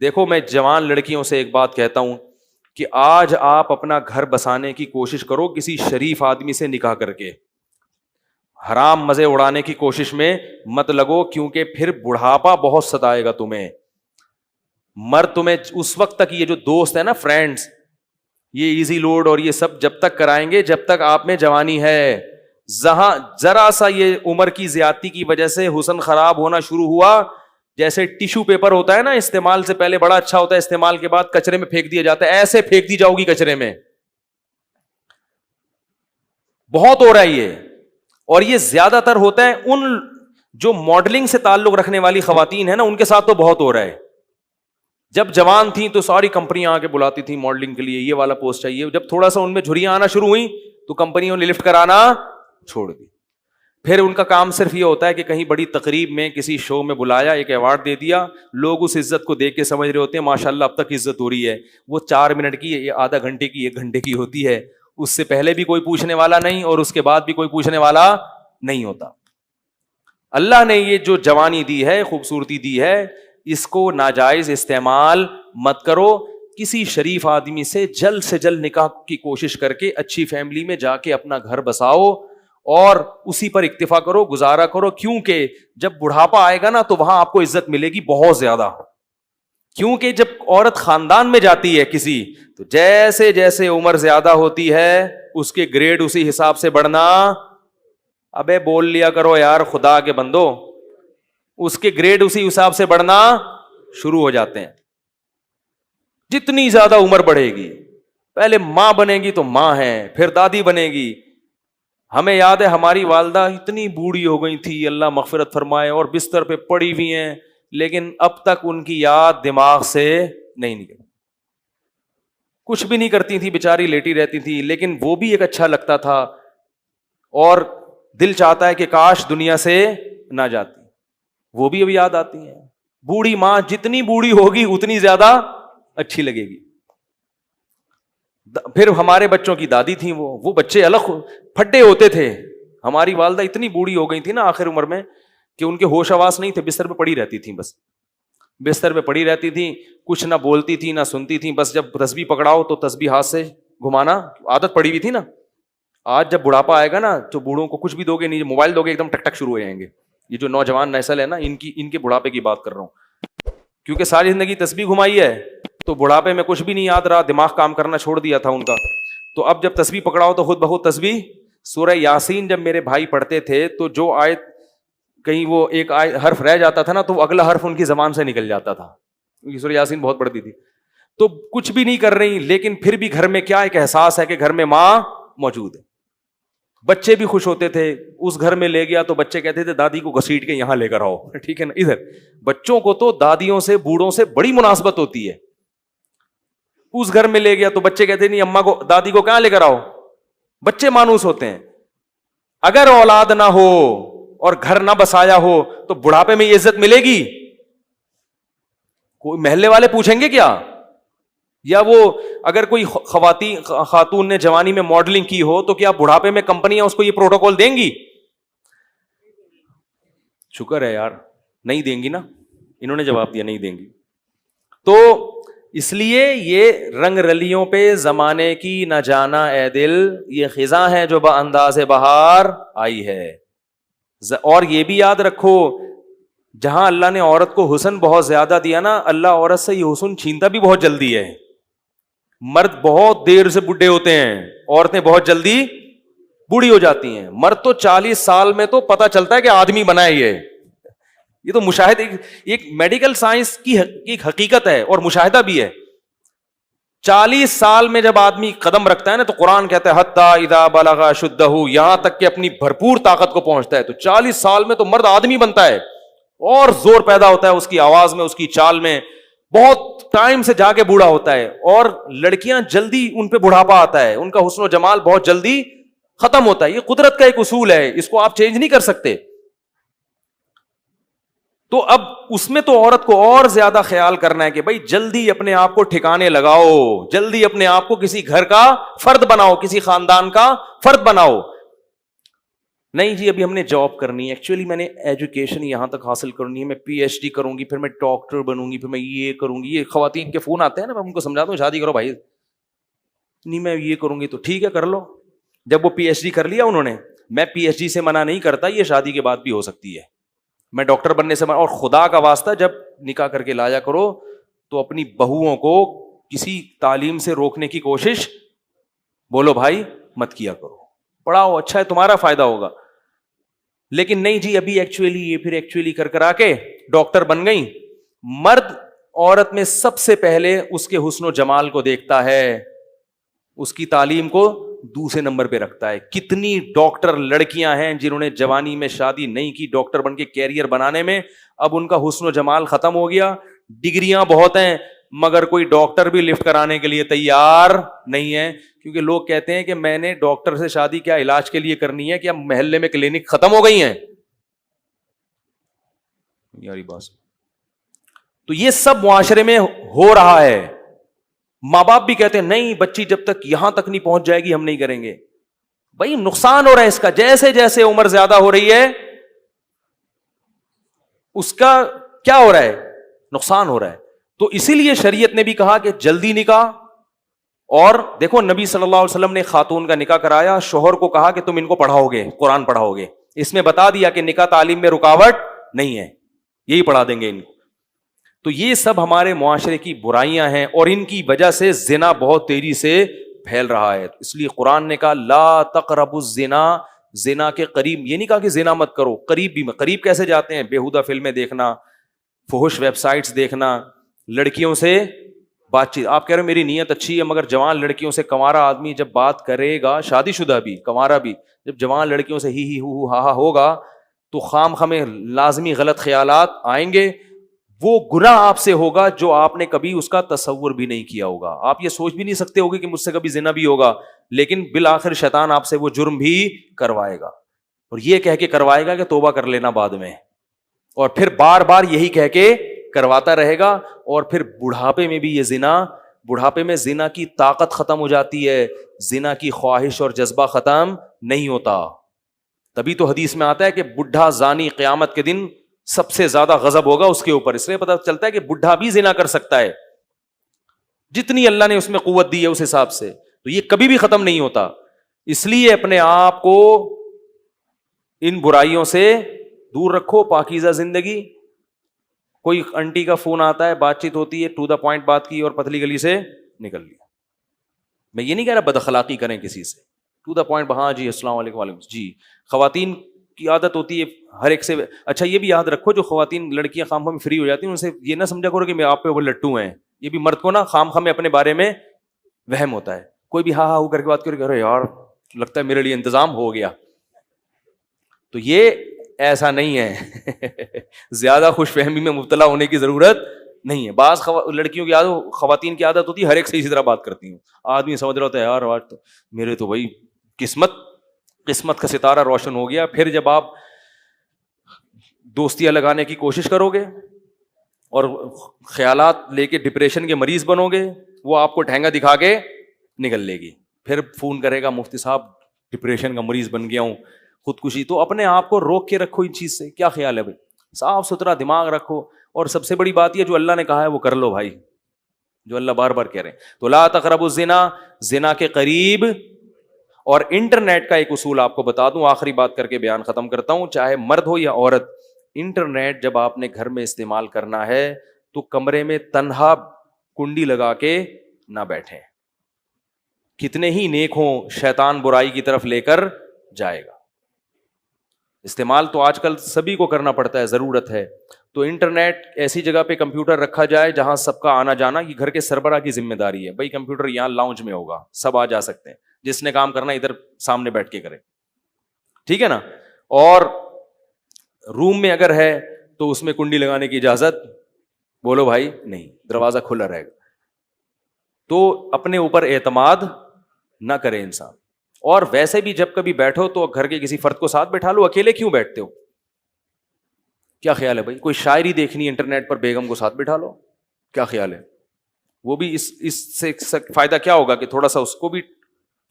دیکھو میں جوان لڑکیوں سے ایک بات کہتا ہوں کہ آج آپ اپنا گھر بسانے کی کوشش کرو کسی شریف آدمی سے نکاح کر کے، حرام مزے اڑانے کی کوشش میں مت لگو، کیونکہ پھر بڑھاپا بہت ستائے گا تمہیں. مرد تمہیں اس وقت تک، یہ جو دوست ہے نا فرینڈز، یہ ایزی لوڈ اور یہ سب جب تک کرائیں گے جب تک آپ میں جوانی ہے. جہاں ذرا سا یہ عمر کی زیادتی کی وجہ سے حسن خراب ہونا شروع ہوا، جیسے ٹیشو پیپر ہوتا ہے نا، استعمال سے پہلے بڑا اچھا ہوتا ہے، استعمال کے بعد کچرے میں پھینک دیا جاتا ہے، ایسے پھینک دی جاؤ گی کچرے میں. بہت ہو رہا ہے یہ، اور یہ زیادہ تر ہوتا ہے ان جو ماڈلنگ سے تعلق رکھنے والی خواتین ہیں نا، ان کے ساتھ تو بہت ہو رہا ہے. جب جوان تھیں تو ساری کمپنیاں آ کے بلاتی تھیں ماڈلنگ کے لیے، یہ والا پوسٹ چاہیے. جب تھوڑا سا ان میں جھریاں آنا شروع ہوئی تو کمپنیوں نے لفٹ کرانا چھوڑ دی. پھر ان کا کام صرف یہ ہوتا ہے کہ کہیں بڑی تقریب میں کسی شو میں بلایا، ایک ایوارڈ دے دیا، لوگ اس عزت کو دیکھ کے سمجھ رہے ہوتے ہیں ماشاءاللہ اب تک عزت ہو رہی ہے. وہ 4 منٹ کی، یہ آدھا گھنٹے کی، 1 گھنٹے کی ہوتی ہے. اس سے پہلے بھی کوئی پوچھنے والا نہیں اور اس کے بعد بھی کوئی پوچھنے والا نہیں ہوتا. اللہ نے یہ جو جوانی دی ہے، خوبصورتی دی ہے، اس کو ناجائز استعمال مت کرو. کسی شریف آدمی سے جلد نکاح کی کوشش کر کے اچھی فیملی میں جا کے اپنا گھر بساؤ اور اسی پر اکتفا کرو، گزارا کرو. کیونکہ جب بڑھاپا آئے گا نا تو وہاں آپ کو عزت ملے گی بہت زیادہ. کیونکہ جب عورت خاندان میں جاتی ہے کسی، تو جیسے جیسے عمر زیادہ ہوتی ہے اس کے گریڈ اسی حساب سے بڑھنا. ابے بول لیا کرو یار خدا کے بندو، اس کے گریڈ اسی حساب سے بڑھنا شروع ہو جاتے ہیں. جتنی زیادہ عمر بڑھے گی، پہلے ماں بنے گی تو ماں ہے، پھر دادی بنے گی. ہمیں یاد ہے ہماری والدہ اتنی بوڑھی ہو گئی تھی، اللہ مغفرت فرمائے، اور بستر پہ پڑی ہوئی ہیں، لیکن اب تک ان کی یاد دماغ سے نہیں نکلی. کچھ بھی نہیں کرتی تھی بیچاری، لیٹی رہتی تھی، لیکن وہ بھی ایک اچھا لگتا تھا اور دل چاہتا ہے کہ کاش دنیا سے نہ جاتی. وہ بھی اب یاد آتی ہیں. بوڑھی ماں جتنی بوڑھی ہوگی اتنی زیادہ اچھی لگے گی. پھر ہمارے بچوں کی دادی تھیں، وہ بچے الگ پھڈے ہوتے تھے. ہماری والدہ اتنی بوڑھی ہو گئی تھی نا آخر عمر میں کہ ان کے ہوش آواز نہیں تھے، بستر پہ پڑی رہتی تھیں، بس بستر پہ پڑی رہتی تھیں، کچھ نہ بولتی تھی نہ سنتی تھیں. بس جب تسبیح پکڑاؤ تو تسبیح ہاتھ سے گھمانا، عادت پڑی ہوئی تھی نا. آج جب بڑھاپا آئے گا نا تو بوڑھوں کو کچھ بھی دو گے نہیں، موبائل دو گے ایک دم ٹک ٹک شروع ہو جائیں گے. یہ جو نوجوان نسل ہے نا، ان کے بڑھاپے کی بات کر رہا ہوں، کیونکہ ساری زندگی تسبیح گھمائی ہے تو بڑھاپے میں کچھ بھی نہیں یاد رہا، دماغ کام کرنا چھوڑ دیا تھا ان کا. تو اب جب تسبیح پکڑاؤ تو خود بخود تسبیح. سورہ یاسین جب میرے بھائی پڑھتے تھے تو جو آیت کہیں وہ ایک حرف رہ جاتا تھا نا تو اگلا حرف ان کی زبان سے نکل جاتا تھا، کیونکہ سورہ یاسین بہت پڑھتی تھی. تو کچھ بھی نہیں کر رہی، لیکن پھر بھی گھر میں کیا ایک احساس ہے کہ گھر میں ماں موجود ہے. بچے بھی خوش ہوتے تھے. اس گھر میں لے گیا تو بچے کہتے تھے دادی کو گھسیٹ کے یہاں لے کر آؤ، ٹھیک ہے نا. ادھر بچوں کو تو دادیوں سے، بوڑھوں سے بڑی مناسبت ہوتی ہے. اس گھر میں لے گیا تو بچے کہتے نہیں اماں کو، دادی کو کہاں لے کر آؤ. بچے مانوس ہوتے ہیں. اگر اولاد نہ ہو اور گھر نہ بسایا ہو تو بڑھاپے میں یہ عزت ملے گی؟ کوئی محلے والے پوچھیں گے کیا؟ یا وہ اگر کوئی خاتون نے جوانی میں ماڈلنگ کی ہو تو کیا بڑھاپے میں کمپنیاں اس کو یہ پروٹوکول دیں گی؟ شکر ہے یار نہیں دیں گی نا. انہوں نے جواب دیا نہیں دیں گی. تو اس لیے یہ رنگ رلیوں پہ زمانے کی نہ جانا اے دل، یہ خزاں ہے جو بانداز بہار آئی ہے. اور یہ بھی یاد رکھو، جہاں اللہ نے عورت کو حسن بہت زیادہ دیا نا، اللہ عورت سے یہ حسن چھینتا بھی بہت جلدی ہے. مرد بہت دیر سے بڈھے ہوتے ہیں، عورتیں بہت جلدی بوڑھی ہو جاتی ہیں. مرد تو 40 سال میں تو پتہ چلتا ہے کہ آدمی بنا ہے. یہ تو مشاہدہ، ایک میڈیکل سائنس کی ایک حقیقت ہے اور مشاہدہ بھی ہے. 40 سال میں جب آدمی قدم رکھتا ہے نا تو قرآن کہتا ہے حتی اذا بلغ اشدہ، یہاں تک کہ اپنی بھرپور طاقت کو پہنچتا ہے. تو 40 سال میں تو مرد آدمی بنتا ہے اور زور پیدا ہوتا ہے اس کی آواز میں، اس کی چال میں. بہت ٹائم سے جا کے بوڑھا ہوتا ہے. اور لڑکیاں جلدی ان پہ بڑھاپا آتا ہے، ان کا حسن و جمال بہت جلدی ختم ہوتا ہے. یہ قدرت کا ایک اصول ہے، اس کو آپ چینج نہیں کر سکتے. تو اب اس میں تو عورت کو اور زیادہ خیال کرنا ہے کہ بھائی جلدی اپنے آپ کو ٹھکانے لگاؤ، جلدی اپنے آپ کو کسی گھر کا فرد بناؤ، کسی خاندان کا فرد بناؤ. نہیں جی ابھی ہم نے جاب کرنی ہے, ایکچولی میں نے ایجوکیشن یہاں تک حاصل کرنی ہے, میں پی ایچ ڈی کروں گی, پھر میں ڈاکٹر بنوں گی, پھر میں یہ کروں گی. یہ خواتین کے فون آتے ہیں نا, میں ان کو سمجھاتا ہوں شادی کرو بھائی. نہیں میں یہ کروں گی, تو ٹھیک ہے کر لو. جب وہ پی ایچ ڈی کر لیا انہوں نے, میں پی ایچ ڈی سے منع نہیں کرتا, یہ شادی کے بعد بھی ہو سکتی ہے. میں ڈاکٹر بننے سے منع, اور خدا کا واسطہ جب نکاح کر کے لایا کرو تو اپنی بہوؤں کو کسی تعلیم سے روکنے کی کوشش بولو بھائی مت کیا کرو. پڑھاؤ, اچھا ہے تمہارا فائدہ ہوگا. لیکن نہیں جی ابھی ایکچولی یہ پھر ایکچولی کر کرا کے ڈاکٹر بن گئی. مرد عورت میں سب سے پہلے اس کے حسن و جمال کو دیکھتا ہے, اس کی تعلیم کو دوسرے نمبر پہ رکھتا ہے. کتنی ڈاکٹر لڑکیاں ہیں جنہوں نے جوانی میں شادی نہیں کی, ڈاکٹر بن کے کیریئر بنانے میں, اب ان کا حسن و جمال ختم ہو گیا. ڈگریاں بہت ہیں مگر کوئی ڈاکٹر بھی لفٹ کرانے کے لیے تیار نہیں ہے, کیونکہ لوگ کہتے ہیں کہ میں نے ڈاکٹر سے شادی کیا علاج کے لیے کرنی ہے, کیا محلے میں کلینک ختم ہو گئی ہیں یاری بات. تو یہ سب معاشرے میں ہو رہا ہے. ماں باپ بھی کہتے ہیں نہیں بچی جب تک یہاں تک نہیں پہنچ جائے گی ہم نہیں کریں گے. بھائی نقصان ہو رہا ہے اس کا, جیسے جیسے عمر زیادہ ہو رہی ہے اس کا کیا ہو رہا ہے, نقصان ہو رہا ہے. تو اسی لیے شریعت نے بھی کہا کہ جلدی نکاح. اور دیکھو نبی صلی اللہ علیہ وسلم نے خاتون کا نکاح کرایا, شوہر کو کہا کہ تم ان کو پڑھاؤ گے, قرآن پڑھاؤ گے. اس میں بتا دیا کہ نکاح تعلیم میں رکاوٹ نہیں ہے, یہی پڑھا دیں گے ان کو. تو یہ سب ہمارے معاشرے کی برائیاں ہیں, اور ان کی وجہ سے زنا بہت تیزی سے پھیل رہا ہے. اس لیے قرآن نے کہا لا تقربوا الزنا, زنا کے قریب, یہ نہیں کہا کہ زنا مت کرو, قریب بھی. قریب کیسے جاتے ہیں, بےہودہ فلمیں دیکھنا, فحش ویب سائٹس دیکھنا, لڑکیوں سے بات چیت. آپ کہہ رہے میری نیت اچھی ہے, مگر جوان لڑکیوں سے کنوارا آدمی جب بات کرے گا, شادی شدہ بھی کنوارا بھی, جب جوان لڑکیوں سے ہی ہو ہا ہوگا تو خام خامے لازمی غلط خیالات آئیں گے. وہ گناہ آپ سے ہوگا جو آپ نے کبھی اس کا تصور بھی نہیں کیا ہوگا. آپ یہ سوچ بھی نہیں سکتے ہوگے کہ مجھ سے کبھی زنا بھی ہوگا, لیکن بالآخر شیطان آپ سے وہ جرم بھی کروائے گا, اور یہ کہہ کے کروائے گا کہ توبہ کر لینا بعد میں, اور پھر بار بار یہی کہہ کے کرواتا رہے گا. اور پھر بڑھاپے میں بھی یہ زنا, بڑھاپے میں زنا کی طاقت ختم ہو جاتی ہے, زنا کی خواہش اور جذبہ ختم نہیں ہوتا. تبھی تو حدیث میں آتا ہے کہ بڈھا زانی قیامت کے دن سب سے زیادہ غضب ہوگا اس کے اوپر. اس لیے پتہ چلتا ہے کہ بڈھا بھی زنا کر سکتا ہے, جتنی اللہ نے اس میں قوت دی ہے اس حساب سے. تو یہ کبھی بھی ختم نہیں ہوتا. اس لیے اپنے آپ کو ان برائیوں سے دور رکھو, پاکیزہ زندگی. کوئی انٹی کا فون آتا ہے, بات چیت ہوتی ہے, ٹو دا پوائنٹ بات کی اور پتلی گلی سے نکل لیا. میں یہ نہیں کہہ رہا بد اخلاقی کریں کسی سے, ٹو دا پوائنٹ, ہاں جی السلام علیکم وعلیکم جی. خواتین کی عادت ہوتی ہے ہر ایک سے. اچھا یہ بھی یاد رکھو جو خواتین لڑکیاں خام خواہ میں فری ہو جاتی ہیں ان سے یہ نہ سمجھا کرو کہ میں آپ پہ وہ لٹو ہیں. یہ بھی مرد کو نا خام خواہ میں اپنے بارے میں وہم ہوتا ہے. کوئی بھی ہاں ہاں کر کے بات کرے یار لگتا ہے میرے لیے انتظام ہو گیا. تو یہ ایسا نہیں ہے. زیادہ خوش فہمی میں مبتلا ہونے کی ضرورت نہیں ہے. بعض لڑکیوں کی عادت, خواتین کی عادت ہوتی ہے ہر ایک سے اسی طرح بات کرتی ہوں. آدمی سمجھ رہا ہوتا ہے یار آج تو میرے تو بھائی قسمت کا ستارہ روشن ہو گیا. پھر جب آپ دوستیاں لگانے کی کوشش کرو گے اور خیالات لے کے ڈپریشن کے مریض بنو گے, وہ آپ کو ٹھینگا دکھا کے نکل لے گی. پھر فون کرے گا مفتی صاحب ڈپریشن کا مریض بن گیا ہوں, خودکشی. تو اپنے آپ کو روک کے رکھو ان چیز سے. کیا خیال ہے بھائی, صاف ستھرا دماغ رکھو. اور سب سے بڑی بات یہ جو اللہ نے کہا ہے وہ کر لو بھائی, جو اللہ بار بار کہہ رہے ہیں. تو لا تقربوا الزنا, زنا کے قریب. اور انٹرنیٹ کا ایک اصول آپ کو بتا دوں, آخری بات کر کے بیان ختم کرتا ہوں, چاہے مرد ہو یا عورت, انٹرنیٹ جب آپ نے گھر میں استعمال کرنا ہے تو کمرے میں تنہا کنڈی لگا کے نہ بیٹھیں. کتنے ہی نیک ہوں, شیطان برائی کی طرف لے کر جائے گا. استعمال تو آج کل سبھی کو کرنا پڑتا ہے, ضرورت ہے. تو انٹرنیٹ ایسی جگہ پہ کمپیوٹر رکھا جائے جہاں سب کا آنا جانا, یہ گھر کے سربراہ کی ذمہ داری ہے. بھائی کمپیوٹر یہاں لاؤنج میں ہوگا, سب آ جا سکتے ہیں, جس نے کام کرنا ادھر سامنے بیٹھ کے کرے, ٹھیک ہے نا. اور روم میں اگر ہے تو اس میں کنڈی لگانے کی اجازت بولو بھائی نہیں, دروازہ کھلا رہے گا. تو اپنے اوپر اعتماد نہ کرے انسان. اور ویسے بھی جب کبھی بیٹھو تو گھر کے کسی فرد کو ساتھ بیٹھا لو, اکیلے کیوں بیٹھتے ہو؟ کیا خیال ہے بھائی؟ کوئی شاعری دیکھنی انٹرنیٹ پر, بیگم کو ساتھ بٹھا لو. کیا خیال ہے؟ وہ بھی اس سے فائدہ کیا ہوگا کہ تھوڑا سا اس کو بھی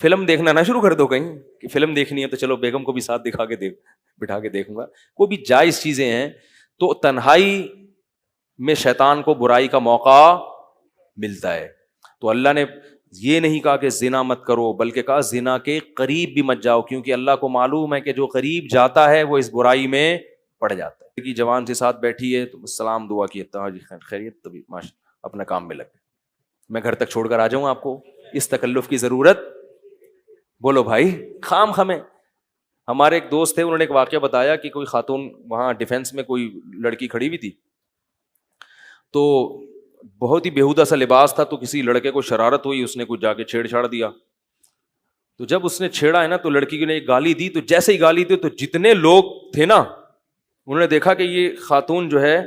فلم دیکھنا نہ شروع کر دو کہیں کہ فلم دیکھنی ہے تو چلو بیگم کو بھی ساتھ بٹھا کے دیکھوں گا. کوئی بھی جائز چیزیں ہیں تو تنہائی میں شیطان کو برائی کا موقع ملتا ہے. تو اللہ نے یہ نہیں کہا کہ زنا مت کرو، بلکہ کہا زنا کے قریب بھی مت جاؤ، کیونکہ اللہ کو معلوم ہے کہ جو قریب جاتا ہے وہ اس برائی میں پڑ جاتا ہے. کہ جوان سے ساتھ بیٹھی ہے تو سلام دعا کی خیریت، تبھی اپنا کام میں لگ گئے. میں گھر تک چھوڑ کر آ جاؤں آپ کو، اس تکلف کی ضرورت؟ بولو بھائی، خام خمیں. ہمارے ایک دوست تھے، انہوں نے ایک واقعہ بتایا کہ کوئی خاتون وہاں ڈیفینس میں کوئی لڑکی کھڑی ہوئی تھی، تو بہت ہی بیہودہ سا لباس تھا، تو کسی لڑکے کو شرارت ہوئی، اس نے کچھ جا کے چھیڑ چھاڑ دیا. تو جب اس نے چھیڑا ہے نا تو لڑکی نے ایک گالی دی، تو جیسے ہی گالی دی تو جتنے لوگ تھے نا انہوں نے دیکھا کہ یہ خاتون جو ہے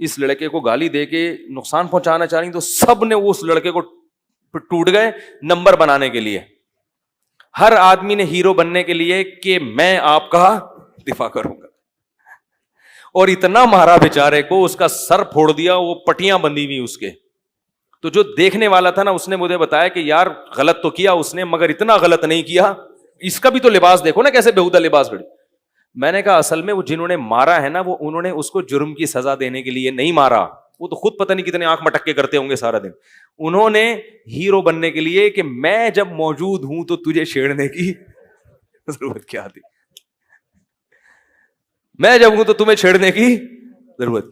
اس لڑکے کو گالی دے کے نقصان پہنچانا چاہ رہی، تو سب نے اس لڑکے کو ٹوٹ گئے نمبر بنانے کے لیے. ہر آدمی نے ہیرو بننے کے لیے کہ میں آپ کا دفاع کروں گا، اور اتنا مارا بیچارے کو، اس کا سر پھوڑ دیا، وہ پٹیاں بندھی ہوئی اس کے. تو جو دیکھنے والا تھا نا اس نے مجھے بتایا کہ یار غلط تو کیا اس نے، مگر اتنا غلط نہیں کیا، اس کا بھی تو لباس دیکھو نا کیسے بیہودہ لباس گڑی. میں نے کہا اصل میں وہ جنہوں نے مارا ہے نا وہ انہوں نے اس کو جرم کی سزا دینے کے لیے نہیں مارا، وہ تو خود پتہ نہیں کتنے آنکھ مٹک کے کرتے ہوں گے سارا دن. انہوں نے ہیرو بننے کے لیے کہ میں جب موجود ہوں تو تجھے چھیڑنے کی ضرورت کیا تھی، میں جب ہوں تو تمہیں چھیڑنے کی ضرورت.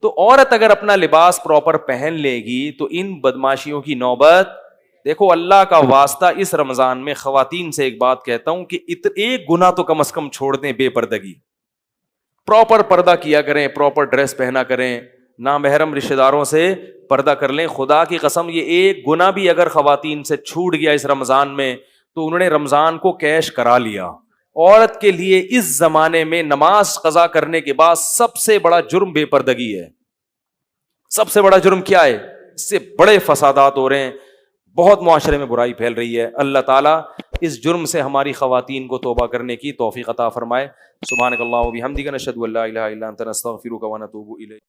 تو عورت اگر اپنا لباس پراپر پہن لے گی تو ان بدماشیوں کی نوبت. دیکھو اللہ کا واسطہ اس رمضان میں خواتین سے ایک بات کہتا ہوں کہ ایک گناہ تو کم از کم چھوڑ دیں، بے پردگی. پراپر پردہ کیا کریں، پراپر ڈریس پہنا کریں، نامحرم رشتہ داروں سے پردہ کر لیں. خدا کی قسم یہ ایک گناہ بھی اگر خواتین سے چھوٹ گیا اس رمضان میں تو انہوں نے رمضان کو کیش کرا لیا. عورت کے لیے اس زمانے میں نماز قضا کرنے کے بعد سب سے بڑا جرم بے پردگی ہے. سب سے بڑا جرم کیا ہے؟ اس سے بڑے فسادات ہو رہے ہیں، بہت معاشرے میں برائی پھیل رہی ہے. اللہ تعالیٰ اس جرم سے ہماری خواتین کو توبہ کرنے کی توفیق عطا فرمائے. سبحانک اللہم و بحمدک، نشہد ان لا الہ الا انت، نستغفرک و نتوب الیک.